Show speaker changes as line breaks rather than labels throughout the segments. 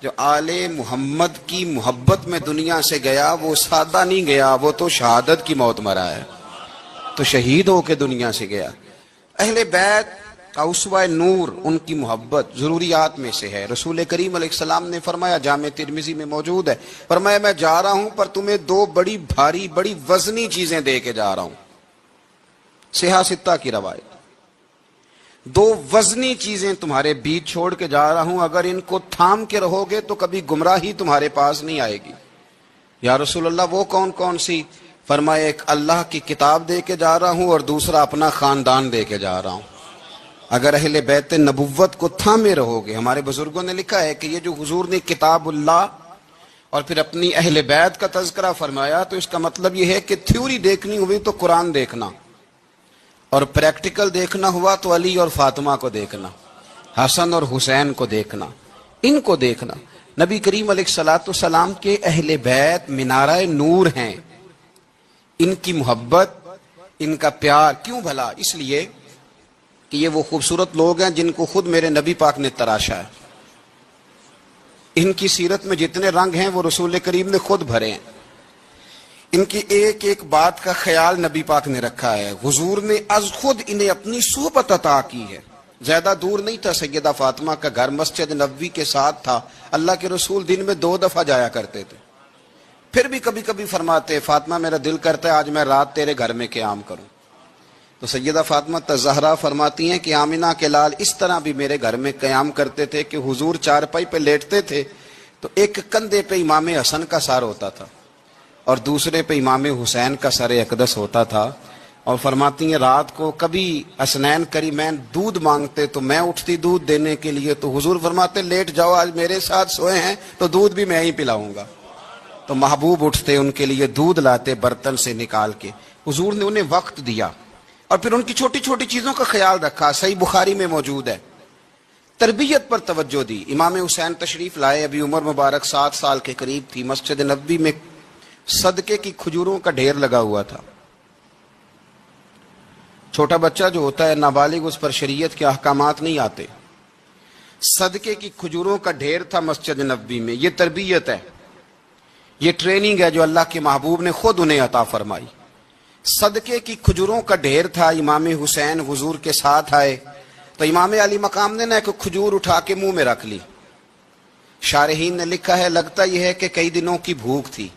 جو آل محمد کی محبت میں دنیا سے گیا وہ سادہ نہیں گیا، وہ تو شہادت کی موت مرا ہے، تو شہید ہو کے دنیا سے گیا۔ اہل بیت کا اسوہ نور ان کی محبت ضروریات میں سے ہے۔ رسول کریم علیہ السلام نے فرمایا، جامع ترمذی میں موجود ہے، فرمایا میں جا رہا ہوں پر تمہیں دو بڑی بھاری بڑی وزنی چیزیں دے کے جا رہا ہوں۔ صحیح ستہ کی روایت، دو وزنی چیزیں تمہارے بیچ چھوڑ کے جا رہا ہوں، اگر ان کو تھام کے رہو گے تو کبھی گمراہی تمہارے پاس نہیں آئے گی۔ یا رسول اللہ وہ کون کون سی؟ فرمایا ایک اللہ کی کتاب دے کے جا رہا ہوں اور دوسرا اپنا خاندان دے کے جا رہا ہوں۔ اگر اہل بیت نبوت کو تھامے رہو گے، ہمارے بزرگوں نے لکھا ہے کہ یہ جو حضور نے کتاب اللہ اور پھر اپنی اہل بیت کا تذکرہ فرمایا تو اس کا مطلب یہ ہے کہ تھیوری دیکھنی ہوئی تو قرآن دیکھنا، اور پریکٹیکل دیکھنا ہوا تو علی اور فاطمہ کو دیکھنا، حسن اور حسین کو دیکھنا، ان کو دیکھنا۔ نبی کریم علیہ الصلوۃ والسلام کے اہل بیت منارہ نور ہیں، ان کی محبت، ان کا پیار کیوں بھلا؟ اس لیے کہ یہ وہ خوبصورت لوگ ہیں جن کو خود میرے نبی پاک نے تراشا ہے۔ ان کی سیرت میں جتنے رنگ ہیں وہ رسول کریم نے خود بھرے ہیں۔ ان کی ایک ایک بات کا خیال نبی پاک نے رکھا ہے۔ حضور نے از خود انہیں اپنی صحبت عطا کی ہے۔ زیادہ دور نہیں تھا سیدہ فاطمہ کا گھر، مسجد نبوی کے ساتھ تھا۔ اللہ کے رسول دن میں 2 دفعہ جایا کرتے تھے۔ پھر بھی کبھی کبھی فرماتے، فاطمہ میرا دل کرتا ہے آج میں رات تیرے گھر میں قیام کروں۔ تو سیدہ فاطمہ الزہرا فرماتی ہیں کہ آمنہ کے لال اس طرح بھی میرے گھر میں قیام کرتے تھے کہ حضور چارپائی پہ لیٹتے تھے تو ایک کندھے پہ امام حسن کا سر ہوتا تھا اور دوسرے پہ امام حسین کا سر اقدس ہوتا تھا، اور فرماتی ہیں رات کو کبھی حسنین کریمین دودھ مانگتے تو میں اٹھتی دودھ دینے کے لیے، تو حضور فرماتے لیٹ جاؤ آج میرے ساتھ سوئے ہیں تو دودھ بھی میں ہی پلاؤں گا۔ تو محبوب اٹھتے ان کے لیے دودھ لاتے برتن سے نکال کے۔ حضور نے انہیں وقت دیا اور پھر ان کی چھوٹی چھوٹی چیزوں کا خیال رکھا۔ صحیح بخاری میں موجود ہے، تربیت پر توجہ دی۔ امام حسین تشریف لائے، ابھی عمر مبارک 7 سال کے قریب تھی۔ مسجد نبوی میں صدقے کی کھجوروں کا ڈھیر لگا ہوا تھا۔ چھوٹا بچہ جو ہوتا ہے نابالغ، اس پر شریعت کے احکامات نہیں آتے۔ صدقے کی کھجوروں کا ڈھیر تھا مسجد نبوی میں۔ یہ تربیت ہے، یہ ٹریننگ ہے جو اللہ کے محبوب نے خود انہیں عطا فرمائی۔ صدقے کی کھجوروں کا ڈھیر تھا۔ امام حسین حضور کے ساتھ آئے تو امام علی مقام نے ایک کھجور اٹھا کے منہ میں رکھ لی۔ شارحین نے لکھا ہے لگتا یہ ہے کہ کئی دنوں کی بھوک تھی،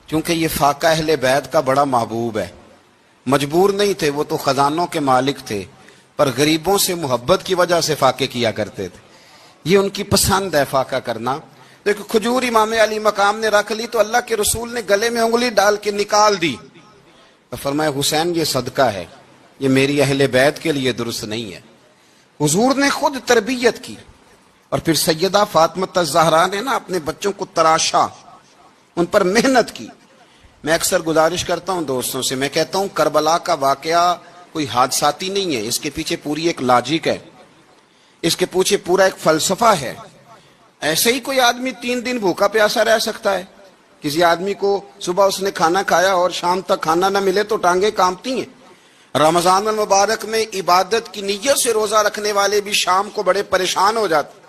کیونکہ یہ فاقہ اہل بیت کا بڑا محبوب ہے۔ مجبور نہیں تھے، وہ تو خزانوں کے مالک تھے، پر غریبوں سے محبت کی وجہ سے فاقے کیا کرتے تھے۔ یہ ان کی پسند ہے فاقہ کرنا۔ دیکھو کھجور امام علی مقام نے رکھ لی تو اللہ کے رسول نے گلے میں انگلی ڈال کے نکال دی، فرمایا حسین یہ صدقہ ہے، یہ میری اہل بیت کے لیے درست نہیں ہے۔ حضور نے خود تربیت کی۔ اور پھر سیدہ فاطمہ الزہرا نے اپنے بچوں کو تراشا، ان پر محنت کی۔ میں اکثر گزارش کرتا ہوں دوستوں سے، میں کہتا ہوں کربلا کا واقعہ کوئی حادثاتی نہیں ہے، اس کے پیچھے پوری ایک لاجک ہے، اس کے پیچھے پورا ایک فلسفہ ہے۔ ایسے ہی کوئی آدمی 3 دن بھوکا پیاسا رہ سکتا ہے؟ کسی آدمی کو صبح اس نے کھانا کھایا اور شام تک کھانا نہ ملے تو ٹانگیں کانپتی ہیں۔ رمضان المبارک میں عبادت کی نیت سے روزہ رکھنے والے بھی شام کو بڑے پریشان ہو جاتے،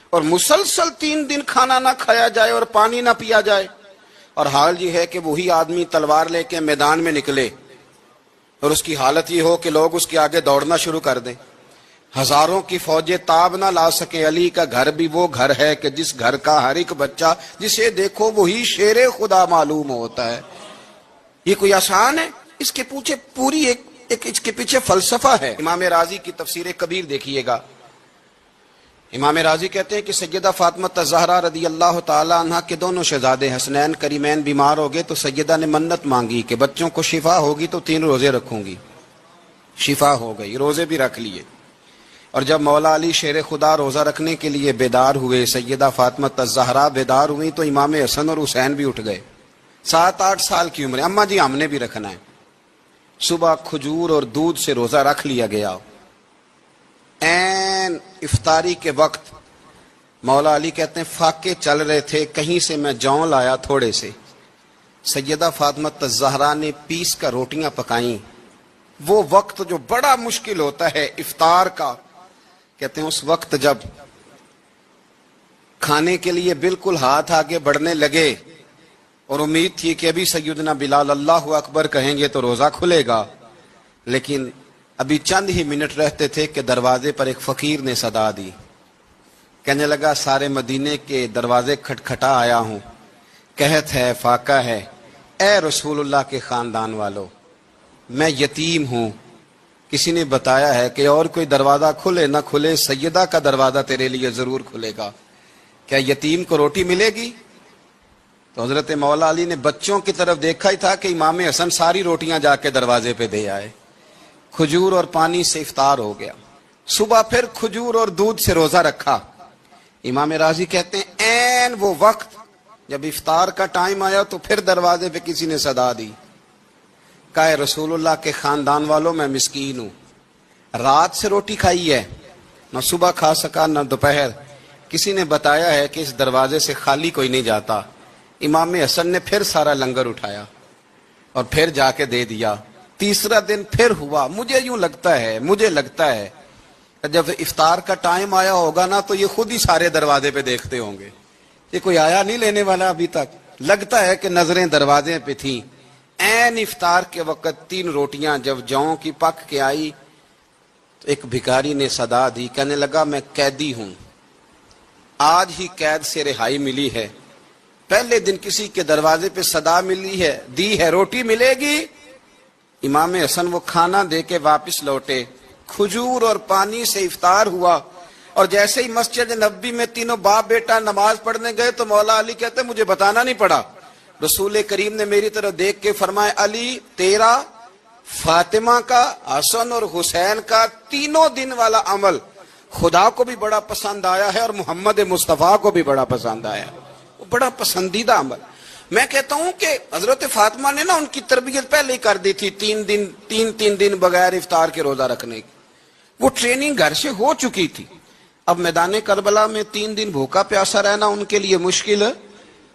اور مسلسل 3 دن کھانا نہ کھایا جائے اور پانی نہ پیا جائے، اور حال یہ ہے کہ وہی آدمی تلوار لے کے میدان میں نکلے اور اس کی حالت یہ ہو کہ لوگ اس کے آگے دوڑنا شروع کر دیں، ہزاروں کی فوجیں تاب نہ لا سکیں۔ علی کا گھر بھی وہ گھر ہے کہ جس گھر کا ہر ایک بچہ جسے دیکھو وہی شیر خدا معلوم ہوتا ہے۔ یہ کوئی آسان ہے؟ اس کے پیچھے پوری ایک اس کے پیچھے فلسفہ ہے۔ امام راضی کی تفسیر کبیر دیکھیے گا، امام راضی کہتے ہیں کہ سیدہ فاطمہ الزہرا رضی اللہ تعالی عنہ کے دونوں شہزادے حسنین کریمین بیمار ہو گئے تو سیدہ نے منت مانگی کہ بچوں کو شفا ہوگی تو 3 روزے رکھوں گی۔ شفا ہو گئی، روزے بھی رکھ لیے۔ اور جب مولا علی شیر خدا روزہ رکھنے کے لیے بیدار ہوئے، سیدہ فاطمہ الزہرا بیدار ہوئی تو امام حسن اور حسین بھی اٹھ گئے، 7-8 سال کی عمر۔ اماں جی ہم نے بھی رکھنا ہے۔ صبح کھجور اور دودھ سے روزہ رکھ لیا گیا۔ این افطاری کے وقت مولا علی کہتے ہیں فاقے چل رہے تھے، کہیں سے میں جوں لایا تھوڑے سے، سیدہ فاطمہ الزہرا نے پیس کر روٹیاں پکائیں۔ وہ وقت جو بڑا مشکل ہوتا ہے افطار کا، کہتے ہیں اس وقت جب کھانے کے لیے بالکل ہاتھ آگے بڑھنے لگے اور امید تھی کہ ابھی سیدنا بلال اللہ اکبر کہیں گے تو روزہ کھلے گا، لیکن ابھی چند ہی منٹ رہتے تھے کہ دروازے پر ایک فقیر نے صدا دی، کہنے لگا سارے مدینے کے دروازے کھٹکھٹا آیا ہوں، قحط ہے، فاقہ ہے، اے رسول اللہ کے خاندان والو، میں یتیم ہوں، کسی نے بتایا ہے کہ اور کوئی دروازہ کھلے نہ کھلے سیدہ کا دروازہ تیرے لیے ضرور کھلے گا، کیا یتیم کو روٹی ملے گی؟ تو حضرت مولا علی نے بچوں کی طرف دیکھا ہی تھا کہ امام حسن ساری روٹیاں جا کے دروازے پہ دے آئے، کھجور اور پانی سے افطار ہو گیا، صبح پھر کھجور اور دودھ سے روزہ رکھا۔ امام راضی کہتے ہیں این وہ وقت جب افطار کا ٹائم آیا تو پھر دروازے پہ کسی نے صدا دی، کہا رسول اللہ کے خاندان والوں میں مسکین ہوں، رات سے روٹی کھائی ہے، نہ صبح کھا سکا نہ دوپہر، کسی نے بتایا ہے کہ اس دروازے سے خالی کوئی نہیں جاتا۔ امام حسن نے پھر سارا لنگر اٹھایا اور پھر جا کے دے دیا۔ تیسرا دن پھر ہوا، مجھے لگتا ہے جب افطار کا ٹائم آیا ہوگا نا تو یہ خود ہی سارے دروازے پہ دیکھتے ہوں گے، یہ کوئی آیا نہیں لینے والا ابھی تک، لگتا ہے کہ نظریں دروازے پہ تھیں۔ این افطار کے وقت 3 روٹیاں جب جاؤں کی پک کے آئی تو ایک بھکاری نے صدا دی، کہنے لگا میں قیدی ہوں، آج ہی قید سے رہائی ملی ہے، پہلے دن کسی کے دروازے پہ صدا دی ہے روٹی ملے گی۔ امام حسن وہ کھانا دے کے واپس لوٹے، کھجور اور پانی سے افطار ہوا، اور جیسے ہی مسجد نبوی میں تینوں باپ بیٹا نماز پڑھنے گئے تو مولا علی کہتے مجھے بتانا نہیں پڑا، رسول کریم نے میری طرف دیکھ کے فرمایا علی تیرا، فاطمہ کا، حسن اور حسین کا 3 دن والا عمل خدا کو بھی بڑا پسند آیا ہے اور محمد مصطفیٰ کو بھی بڑا پسند آیا، وہ بڑا پسندیدہ عمل۔ میں کہتا ہوں کہ حضرت فاطمہ نے نا ان کی تربیت پہلے ہی کر دی تھی، 3 دن بغیر افطار کے روزہ رکھنے کی، وہ ٹریننگ گھر سے ہو چکی تھی۔ اب میدان کربلا میں 3 دن بھوکا پیاسا رہنا ان کے لیے مشکل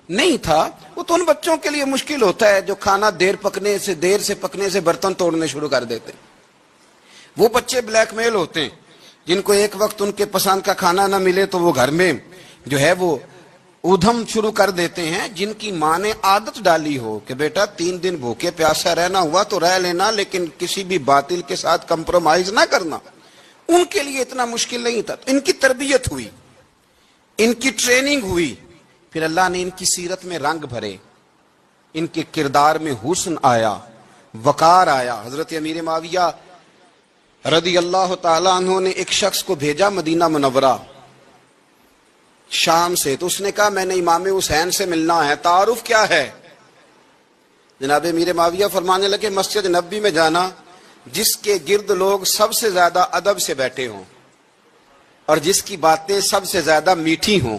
نہیں تھا، وہ تو ان بچوں کے لیے مشکل ہوتا ہے جو کھانا دیر سے پکنے سے برتن توڑنے شروع کر دیتے، وہ بچے بلیک میل ہوتے ہیں جن کو ایک وقت ان کے پسند کا کھانا نہ ملے تو وہ گھر میں جو ہے وہ ادھم شروع کر دیتے ہیں، جن کی ماں نے عادت ڈالی ہو کہ بیٹا 3 دن بھوکے پیاسا رہنا ہوا تو رہ لینا، لیکن کسی بھی باطل کے ساتھ کمپرومائز نہ کرنا، ان کے لیے اتنا مشکل نہیں تھا۔ ان کی تربیت ہوئی، ان کی ٹریننگ ہوئی، پھر اللہ نے ان کی سیرت میں رنگ بھرے، ان کے کردار میں حسن آیا، وقار آیا۔ حضرت امیر معاویہ رضی اللہ تعالی عنہ نے ایک شخص کو بھیجا مدینہ منورہ شام سے، تو اس نے کہا میں نے امام حسین سے ملنا ہے، تعارف کیا ہے؟ جناب امیر معاویہ فرمانے لگے مسجد نبوی میں جانا جس کے گرد لوگ سب سے زیادہ ادب سے بیٹھے ہوں اور جس کی باتیں سب سے زیادہ میٹھی ہوں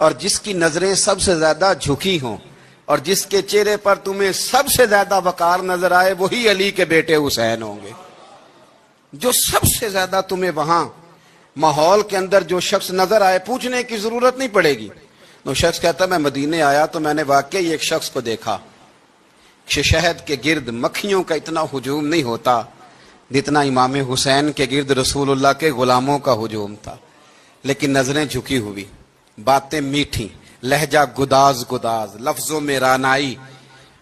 اور جس کی نظریں سب سے زیادہ جھکی ہوں اور جس کے چہرے پر تمہیں سب سے زیادہ وقار نظر آئے وہی علی کے بیٹے حسین ہوں گے۔ جو سب سے زیادہ تمہیں وہاں ماحول کے اندر جو شخص نظر آئے، پوچھنے کی ضرورت نہیں پڑے گی، وہ شخص کہتا میں مدینے آیا تو میں نے واقعی ایک شخص کو دیکھا، شہد کے گرد مکھیوں کا اتنا ہجوم نہیں ہوتا جتنا امام حسین کے گرد رسول اللہ کے غلاموں کا ہجوم تھا، لیکن نظریں جھکی ہوئی، باتیں میٹھی، لہجہ گداز لفظوں میں رانائی،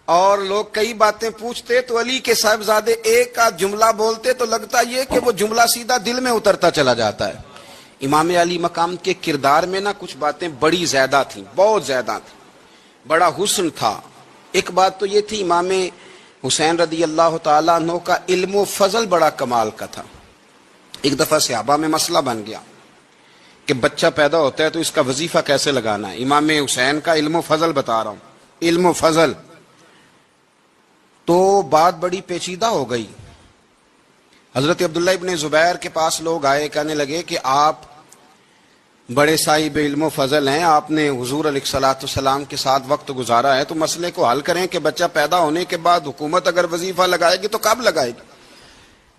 اور لوگ کئی باتیں پوچھتے تو علی کے صاحبزادے ایک آدھ جملہ بولتے تو لگتا یہ کہ وہ جملہ سیدھا دل میں اترتا چلا جاتا ہے۔ امام علی مقام کے کردار میں نا کچھ باتیں بڑی زیادہ تھیں، بہت زیادہ تھیں، بڑا حسن تھا۔ ایک بات تو یہ تھی امام حسین رضی اللہ تعالیٰ عنہ کا علم و فضل بڑا کمال کا تھا۔ ایک دفعہ صحابہ میں مسئلہ بن گیا کہ بچہ پیدا ہوتا ہے تو اس کا وظیفہ کیسے لگانا ہے، امام حسین کا علم و فضل بتا رہا ہوں، علم و فضل، تو بات بڑی پیچیدہ ہو گئی۔ حضرت عبداللہ ابن زبیر کے پاس لوگ آئے، کہنے لگے کہ آپ بڑے صاحب علم و فضل ہیں، آپ نے حضور علیہ الصلوۃ والسلام کے ساتھ وقت گزارا ہے، تو مسئلے کو حل کریں کہ بچہ پیدا ہونے کے بعد حکومت اگر وظیفہ لگائے گی تو کب لگائے گی؟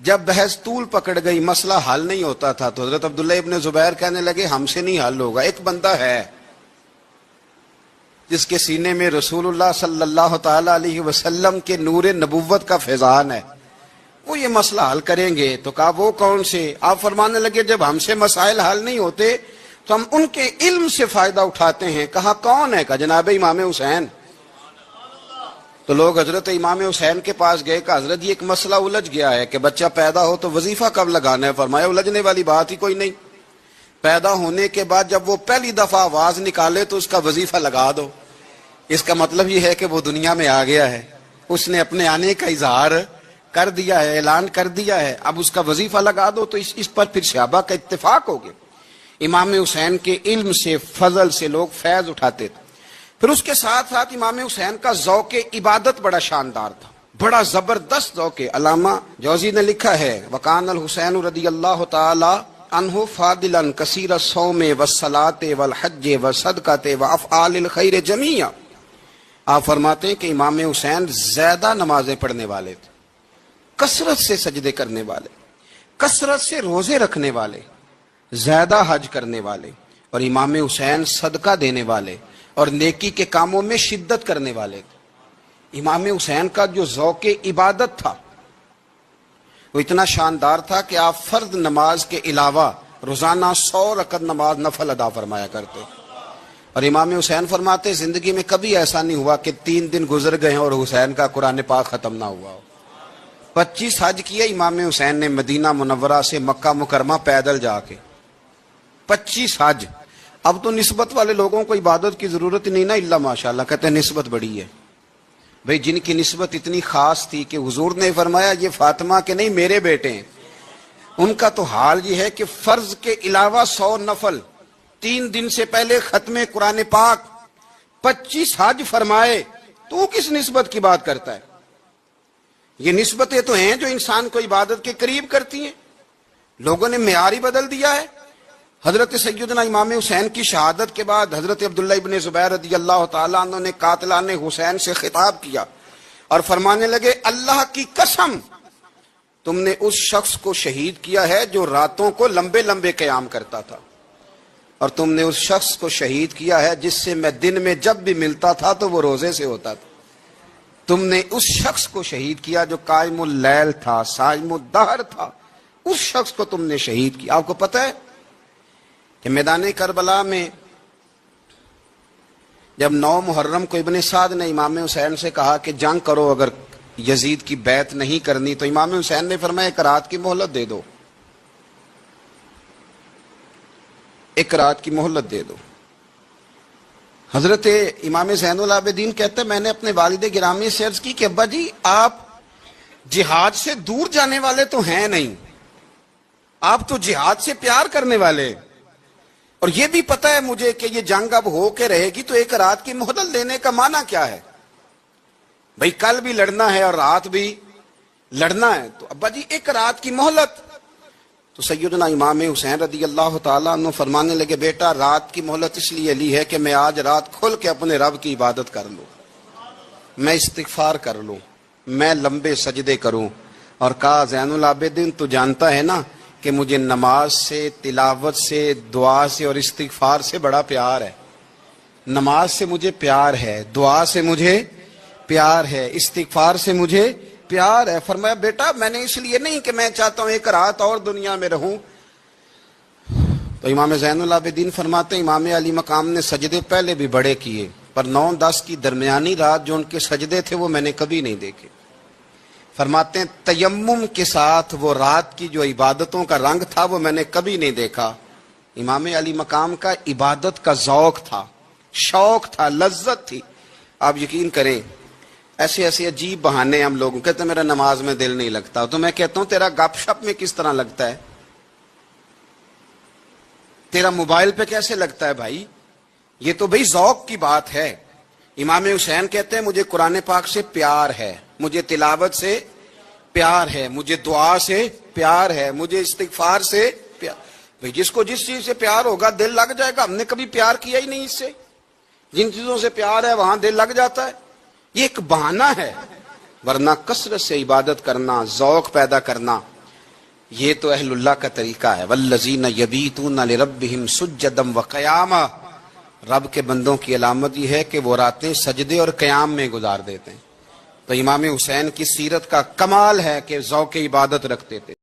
جب بحث طول پکڑ گئی، مسئلہ حل نہیں ہوتا تھا، تو حضرت عبداللہ ابن زبیر کہنے لگے ہم سے نہیں حل ہوگا، ایک بندہ ہے جس کے سینے میں رسول اللہ صلی اللہ تعالی علیہ وسلم کے نور نبوت کا فیضان ہے، وہ یہ مسئلہ حل کریں گے۔ تو کہا وہ کون سے؟ آپ فرمانے لگے جب ہم سے مسائل حل نہیں ہوتے تو ہم ان کے علم سے فائدہ اٹھاتے ہیں. کہا کون ہے؟ کہا جناب امام حسین. تو لوگ حضرت امام حسین کے پاس گئے کہ حضرت یہ ایک مسئلہ الجھ گیا ہے کہ بچہ پیدا ہو تو وظیفہ کب لگانا ہے؟ فرمایا الجھنے والی بات ہی کوئی نہیں. پیدا ہونے کے بعد جب وہ پہلی دفعہ آواز نکالے تو اس کا وظیفہ لگا دو. اس کا مطلب یہ ہے کہ وہ دنیا میں آ گیا ہے, اس نے اپنے آنے کا اظہار کر دیا ہے, اعلان کر دیا ہے, اب اس کا وظیفہ لگا دو. تو اس پر پھر صحابہ کا اتفاق ہو گیا. امام حسین کے علم سے, فضل سے لوگ فیض اٹھاتے تھے. پھر اس کے ساتھ ساتھ امام حسین کا ذوق عبادت بڑا شاندار تھا, بڑا زبردست ذوق. علامہ جوزی نے لکھا ہے وکان الحسین رضی اللہ تعالی عنہ فاضلا کثیر الصوم والصلاۃ والحج والصدقۃ وافعال الخیر جمیعا. آپ فرماتے ہیں کہ امام حسین زیادہ نمازیں پڑھنے والے تھے, کثرت سے سجدے کرنے والے, کثرت سے روزے رکھنے والے, زیادہ حج کرنے والے, اور امام حسین صدقہ دینے والے اور نیکی کے کاموں میں شدت کرنے والے تھے. امام حسین کا جو ذوق عبادت تھا وہ اتنا شاندار تھا کہ آپ فرض نماز کے علاوہ روزانہ 100 رکعت نماز نفل ادا فرمایا کرتے. اور امام حسین فرماتے زندگی میں کبھی ایسا نہیں ہوا کہ 3 دن گزر گئے اور حسین کا قرآن پاک ختم نہ ہوا ہو. 25 حج کیے امام حسین نے مدینہ منورہ سے مکہ مکرمہ پیدل جا کے, 25 حج. اب تو نسبت والے لوگوں کو عبادت کی ضرورت نہیں نا, اللہ ماشاءاللہ کہتے ہیں نسبت بڑی ہے. بھئی جن کی نسبت اتنی خاص تھی کہ حضور نے فرمایا یہ فاطمہ کے نہیں میرے بیٹے ہیں, ان کا تو حال یہ ہے کہ فرض کے علاوہ 100 نفل, 3 دن سے پہلے ختم قرآن پاک, 25 حج فرمائے. تو کس نسبت کی بات کرتا ہے؟ یہ نسبتیں تو ہیں جو انسان کو عبادت کے قریب کرتی ہیں. لوگوں نے معیار ہی بدل دیا ہے. حضرت سیدنا امام حسین کی شہادت کے بعد حضرت عبداللہ ابن زبیر رضی اللہ تعالیٰ عنہ نے قاتلان حسین سے خطاب کیا اور فرمانے لگے اللہ کی قسم تم نے اس شخص کو شہید کیا ہے جو راتوں کو لمبے لمبے قیام کرتا تھا, اور تم نے اس شخص کو شہید کیا ہے جس سے میں دن میں جب بھی ملتا تھا تو وہ روزے سے ہوتا تھا. تم نے اس شخص کو شہید کیا جو قائم اللیل تھا, صائم الدہر تھا, اس شخص کو تم نے شہید کیا. آپ کو پتہ ہے کہ میدان کربلا میں جب 9 محرم کو ابن سعد نے امام حسین سے کہا کہ جنگ کرو اگر یزید کی بیعت نہیں کرنی, تو امام حسین نے فرمایا 1 رات کی مہلت دے دو, 1 رات کی مہلت دے دو. حضرت امام زین العابدین کہتے ہیں میں نے اپنے والد گرامی سے عرض کی کہ ابا جی آپ جہاد سے دور جانے والے تو ہیں نہیں, آپ تو جہاد سے پیار کرنے والے, اور یہ بھی پتہ ہے مجھے کہ یہ جنگ اب ہو کے رہے گی, تو 1 رات کی مہلت دینے کا معنی کیا ہے؟ بھئی کل بھی لڑنا ہے اور رات بھی لڑنا ہے, تو ابا جی 1 رات کی مہلت. تو سیدنا امام حسین رضی اللہ تعالیٰ عنہ فرمانے لگے بیٹا رات کی مہلت اس لیے لی ہے کہ میں آج رات کھل کے اپنے رب کی عبادت کر لوں, میں استغفار کر لوں, میں لمبے سجدے کروں. اور کہا زین العابدین تو جانتا ہے نا کہ مجھے نماز سے, تلاوت سے, دعا سے اور استغفار سے بڑا پیار ہے. نماز سے مجھے پیار ہے, دعا سے مجھے پیار ہے, استغفار سے مجھے پیار ہے. فرمایا بیٹا میں نے اس لیے نہیں کہ میں چاہتا ہوں 1 رات اور دنیا میں رہوں. تو امام زین العابدین فرماتے ہیں امام علی مقام نے سجدے پہلے بھی بڑے کیے, پر 9-10 کی درمیانی رات جو ان کے سجدے تھے وہ میں نے کبھی نہیں دیکھے. فرماتے ہیں تیمم کے ساتھ وہ رات کی جو عبادتوں کا رنگ تھا وہ میں نے کبھی نہیں دیکھا. امام علی مقام کا عبادت کا ذوق تھا, شوق تھا, لذت تھی. آپ یقین کریں ایسے ایسے عجیب بہانے ہم لوگوں کہتے ہیں میرا نماز میں دل نہیں لگتا, تو میں کہتا ہوں تیرا گپ شپ میں کس طرح لگتا ہے, تیرا موبائل پہ کیسے لگتا ہے بھائی؟ یہ تو بھائی ذوق کی بات ہے. امام حسین کہتے ہیں مجھے قرآن پاک سے پیار ہے, مجھے تلاوت سے پیار ہے, مجھے دعا سے پیار ہے, مجھے استغفار سے پیار. بھائی جس کو جس چیز سے پیار ہوگا دل لگ جائے گا. ہم نے کبھی پیار کیا ہی نہیں اس سے, جن چیزوں سے پیار ہے وہاں دل لگ جاتا ہے. یہ ایک بہانہ ہے, ورنہ کثرت سے عبادت کرنا, ذوق پیدا کرنا, یہ تو اہل اللہ کا طریقہ ہے. والذین یبیتون لربہم سجدا وقیاما, رب کے بندوں کی علامت یہ ہے کہ وہ راتیں سجدے اور قیام میں گزار دیتے ہیں. تو امام حسین کی سیرت کا کمال ہے کہ ذوق عبادت رکھتے تھے.